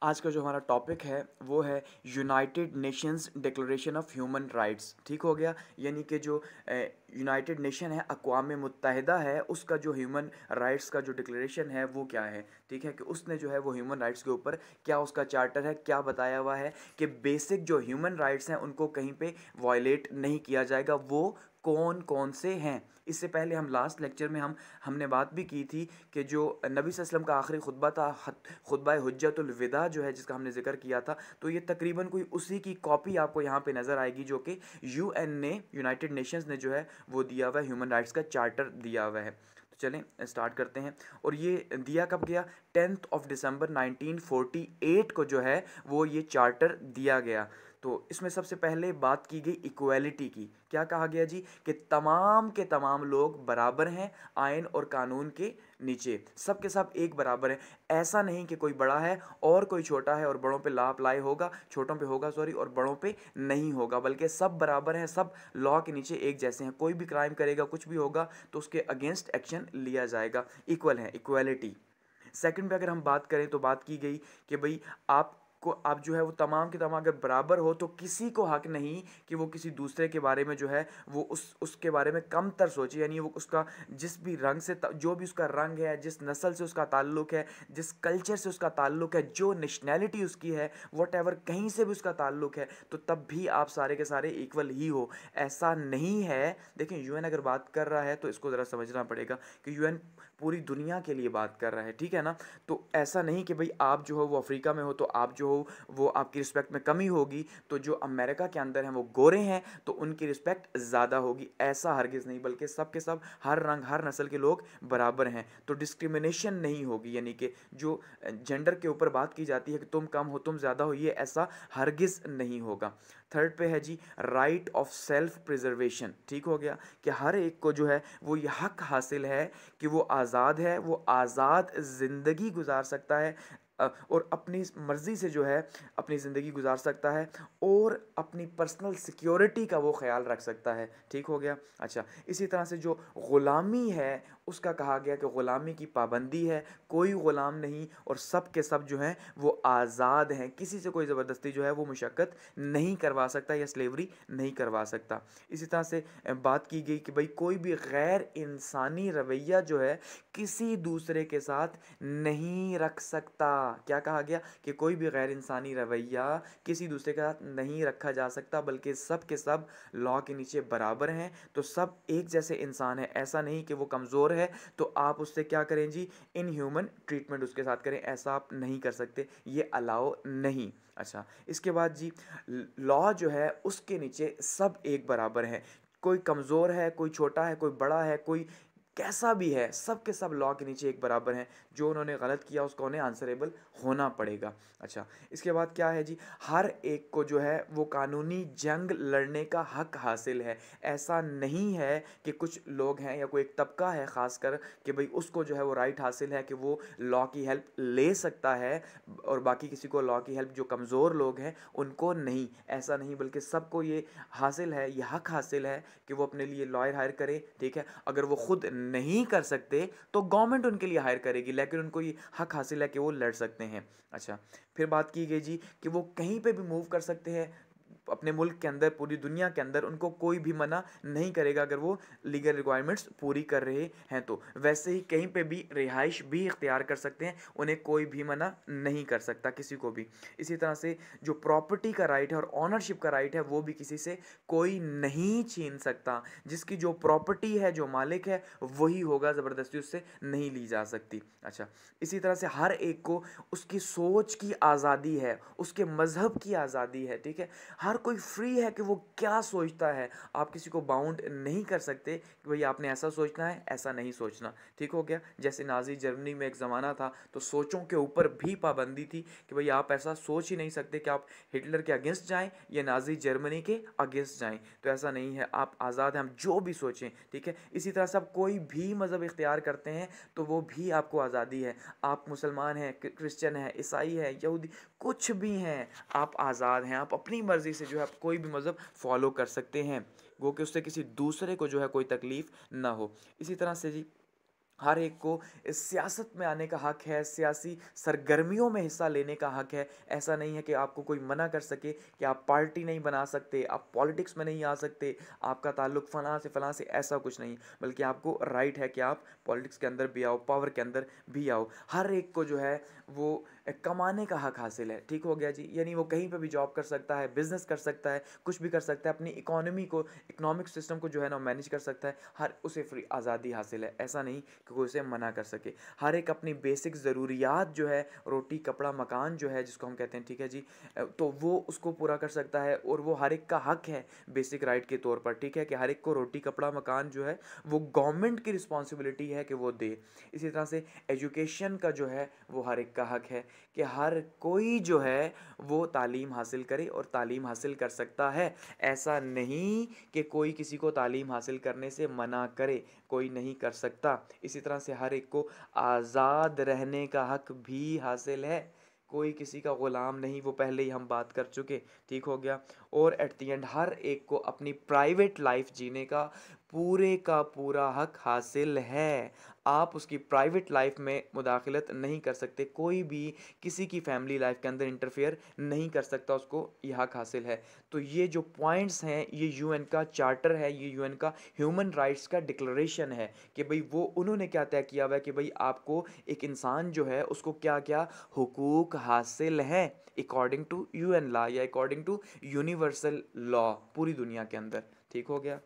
आज का जो हमारा टॉपिक है वो है United Nations declaration of human rights. ठीक हो गया। यानी कि जो यूनाइटेड नेशन है, अक़वाम मुत्तहिदा है, उसका जो ह्यूमन राइट्स का जो डिक्लेरेशन है वो क्या है। ठीक है कि उसने जो है वो ह्यूमन राइट्स के ऊपर क्या उसका चार्टर है, क्या बताया हुआ है कि बेसिक जो ह्यूमन राइट्स हैं उनको कहीं पे वायलेट नहीं किया जाएगा। वो कौन कौन से हैं। इससे पहले हम लास्ट लेक्चर में हमने बात भी की थी कि जो नबी सल्लल्लाहु अलैहि वसल्लम का आखिरी खुतबा था, खुतबा हुज्जतुल विदा जो है, जिसका हमने जिक्र किया था, तो ये तकरीबन कोई उसी की कॉपी आपको यहाँ पे नज़र आएगी जो कि यूएन ने, यूनाइटेड नेशंस ने जो है वो दिया हुआ है, ह्यूमन राइट्स का चार्टर दिया हुआ है। तो चलें स्टार्ट करते हैं। और ये दिया कब गया? 10 दिसंबर 1948 को जो है वो ये चार्टर दिया गया। तो इसमें सबसे पहले बात की गई इक्वालिटी की। क्या कहा गया जी? कि तमाम के तमाम लोग बराबर हैं आइन और कानून के नीचे, सब के सब एक बराबर हैं। ऐसा नहीं कि कोई बड़ा है और कोई छोटा है और बड़ों पे लॉ अप्लाई होगा, छोटों पे होगा सॉरी, और बड़ों पे नहीं होगा, बल्कि सब बराबर हैं, सब लॉ के नीचे एक जैसे हैं। कोई भी क्राइम करेगा, कुछ भी होगा तो उसके अगेंस्ट एक्शन लिया जाएगा। इक्वल है, इक्वालिटी। सेकंड पे अगर हम बात करें तो बात की गई कि भाई आप जो है वो तमाम के तमाम अगर बराबर हो तो किसी को हक नहीं कि वो किसी दूसरे के बारे में जो है वो उसके बारे में कमतर सोचे। यानी वो उसका जिस भी रंग से, जो भी उसका रंग है, जिस नस्ल से उसका ताल्लुक है, जिस कल्चर से उसका ताल्लुक है, जो नेशनैलिटी उसकी है, वट एवर कहीं से भी उसका ताल्लुक है, तो तब भी आप सारे के सारे इक्वल ही हो। ऐसा नहीं है। देखिए यूएन अगर बात कर रहा है तो इसको ज़रा समझना पड़ेगा कि यूएन पूरी दुनिया के लिए बात कर रहा है। ठीक है ना? तो ऐसा नहीं कि भाई आप जो हो वो अफ्रीका में हो तो आप जो हो वो आपकी रिस्पेक्ट में कमी होगी, तो जो अमेरिका के अंदर हैं वो गोरे हैं तो उनकी रिस्पेक्ट ज़्यादा होगी। ऐसा हरगिज़ नहीं, बल्कि सब के सब, हर रंग हर नस्ल के लोग बराबर हैं, तो डिस्क्रिमिनेशन नहीं होगी। यानी कि जो जेंडर के ऊपर बात की जाती है कि तुम कम हो तुम ज़्यादा हो, ये ऐसा हरगिज़ नहीं होगा। थर्ड पे है जी राइट ऑफ सेल्फ प्रिजर्वेशन। ठीक हो गया कि हर एक को जो है वो ये हक हासिल है कि वो आज़ाद है, वो आज़ाद ज़िंदगी गुजार सकता है और अपनी मर्ज़ी से जो है अपनी ज़िंदगी गुजार सकता है और अपनी पर्सनल सिक्योरिटी का वो ख्याल रख सकता है। ठीक हो गया। अच्छा, इसी तरह से जो ग़ुलामी है उसका कहा गया कि ग़ुलामी की पाबंदी है, कोई ग़ुलाम नहीं और सब के सब जो हैं वो आज़ाद हैं। किसी से कोई ज़बरदस्ती जो है वो मुशक्क़त नहीं करवा सकता या स्लेवरी नहीं करवा सकता। इसी तरह से बात की गई कि भाई कोई भी गैर इंसानी रवैया जो है किसी दूसरे के साथ नहीं रख सकता। क्या कहा गया? कि कोई भी गैर इंसानी रवैया किसी दूसरे के साथ नहीं रखा जा सकता, बल्कि सब के सब लॉ के नीचे बराबर हैं, तो सब एक जैसे इंसान हैं। ऐसा नहीं कि वो कमज़ोर है तो आप उससे क्या करें जी, इनह्यूमन ट्रीटमेंट उसके साथ करें, ऐसा आप नहीं कर सकते, ये अलाउ नहीं। अच्छा, इसके बाद जी लॉ जो है उसके नीचे सब एक बराबर हैं। कोई कमज़ोर है, कोई छोटा है, कोई बड़ा है, कोई कैसा भी है, सब के सब लॉ के नीचे एक बराबर हैं। जो उन्होंने गलत किया उसको उन्हें आंसरेबल होना पड़ेगा। अच्छा, इसके बाद क्या है जी, हर एक को जो है वो कानूनी जंग लड़ने का हक हासिल है। ऐसा नहीं है कि कुछ लोग हैं या कोई एक तबका है ख़ासकर कि भाई उसको जो है वो राइट हासिल है कि वो लॉ की हेल्प ले सकता है और बाकी किसी को लॉ की हेल्प, जो कमज़ोर लोग हैं उनको नहीं। ऐसा नहीं, बल्कि सबको ये हासिल है, ये हक हासिल है कि वो अपने लिए लॉयर हायर करें। ठीक है? अगर वो खुद नहीं कर सकते तो गवर्नमेंट उनके लिए हायर करेगी, लेकिन उनको ये हक हासिल है कि वो लड़ सकते हैं। अच्छा, फिर बात की गई जी कि वो कहीं पे भी मूव कर सकते हैं अपने मुल्क के अंदर, पूरी दुनिया के अंदर, उनको कोई भी मना नहीं करेगा अगर वो लीगल रिक्वायरमेंट्स पूरी कर रहे हैं तो। वैसे ही कहीं पे भी रिहाइश भी इख्तियार कर सकते हैं, उन्हें कोई भी मना नहीं कर सकता, किसी को भी। इसी तरह से जो प्रॉपर्टी का राइट है और ऑनरशिप का राइट है वो भी किसी से कोई नहीं छीन सकता। जिसकी जो प्रॉपर्टी है, जो मालिक है वही होगा, ज़बरदस्ती उससे नहीं ली जा सकती। अच्छा, इसी तरह से हर एक को उसकी सोच की आज़ादी है, उसके मज़हब की आज़ादी है। ठीक है? हर कोई फ्री है कि वो क्या सोचता है। आप किसी को बाउंड नहीं कर सकते कि भाई आपने ऐसा सोचना है, ऐसा नहीं सोचना। ठीक हो गया? जैसे नाज़ी जर्मनी में एक ज़माना था तो सोचों के ऊपर भी पाबंदी थी कि भाई आप ऐसा सोच ही नहीं सकते कि आप हिटलर के अगेंस्ट जाएं या नाज़ी जर्मनी के अगेंस्ट जाएं। तो ऐसा नहीं है, आप आज़ाद हैं, हम जो भी सोचें। ठीक है? इसी तरह से आप कोई भी मज़हब इख्तियार करते हैं तो वो भी आपको आज़ादी है। आप मुसलमान हैं, क्रिश्चियन हैं, ईसाई हैं, यहूदी, कुछ भी हैं, आप आज़ाद हैं। आप अपनी मर्ज़ी से जो है आप कोई भी मज़हब फॉलो कर सकते हैं, वो कि उससे किसी दूसरे को जो है कोई तकलीफ़ ना हो। इसी तरह से जी हर एक को इस सियासत में आने का हक है, सियासी सरगर्मियों में हिस्सा लेने का हक है। ऐसा नहीं है कि आपको कोई मना कर सके कि आप पार्टी नहीं बना सकते, आप पॉलिटिक्स में नहीं आ सकते, आपका ताल्लुक फ़लाँ से, ऐसा कुछ नहीं। बल्कि आपको राइट है कि आप पॉलिटिक्स के अंदर भी आओ, पावर के अंदर भी आओ। हर एक को जो है वो कमाने का हक हासिल है, ठीक हो गया जी। यानी वो कहीं पे भी जॉब कर सकता है, बिज़नेस कर सकता है, कुछ भी कर सकता है, अपनी इकोनॉमी को, इकोनॉमिक सिस्टम को जो है ना मैनेज कर सकता है। हर उसे फ्री आज़ादी हासिल है, ऐसा नहीं कि कोई उसे मना कर सके। हर एक अपनी बेसिक ज़रूरियात जो है, रोटी कपड़ा मकान जो है जिसको हम कहते हैं, ठीक है जी, तो वो उसको पूरा कर सकता है। और वो हर एक का हक है बेसिक राइट के तौर पर, ठीक है, कि हर एक को रोटी कपड़ा मकान जो है वो गवर्नमेंट की रिस्पॉन्सिबिलिटी है कि वो दे। इसी तरह से एजुकेशन का जो है वो हर एक का हक है कि हर कोई जो है वो तालीम हासिल करे और तालीम हासिल कर सकता है। ऐसा नहीं कि कोई किसी को तालीम हासिल करने से मना करे, कोई नहीं कर सकता। इसी तरह से हर एक को आज़ाद रहने का हक भी हासिल है, कोई किसी का ग़ुलाम नहीं, वो पहले ही हम बात कर चुके, ठीक हो गया। और एट द एंड हर एक को अपनी प्राइवेट लाइफ जीने का पूरे का पूरा हक हासिल है। आप उसकी प्राइवेट लाइफ में मुदाखलत नहीं कर सकते, कोई भी किसी की फैमिली लाइफ के अंदर इंटरफेयर नहीं कर सकता, उसको यह हक हासिल है। तो ये जो पॉइंट्स हैं ये यूएन का चार्टर है, ये यूएन का ह्यूमन राइट्स का डिक्लेरेशन है कि भाई वो उन्होंने क्या तय किया हुआ है कि भाई आपको एक इंसान जो है उसको क्या क्या हुकूक हासिल हैं अकॉर्डिंग टू यूएन लॉ या अकॉर्डिंग टू यूनिवर्सल लॉ पूरी दुनिया के अंदर, ठीक हो गया।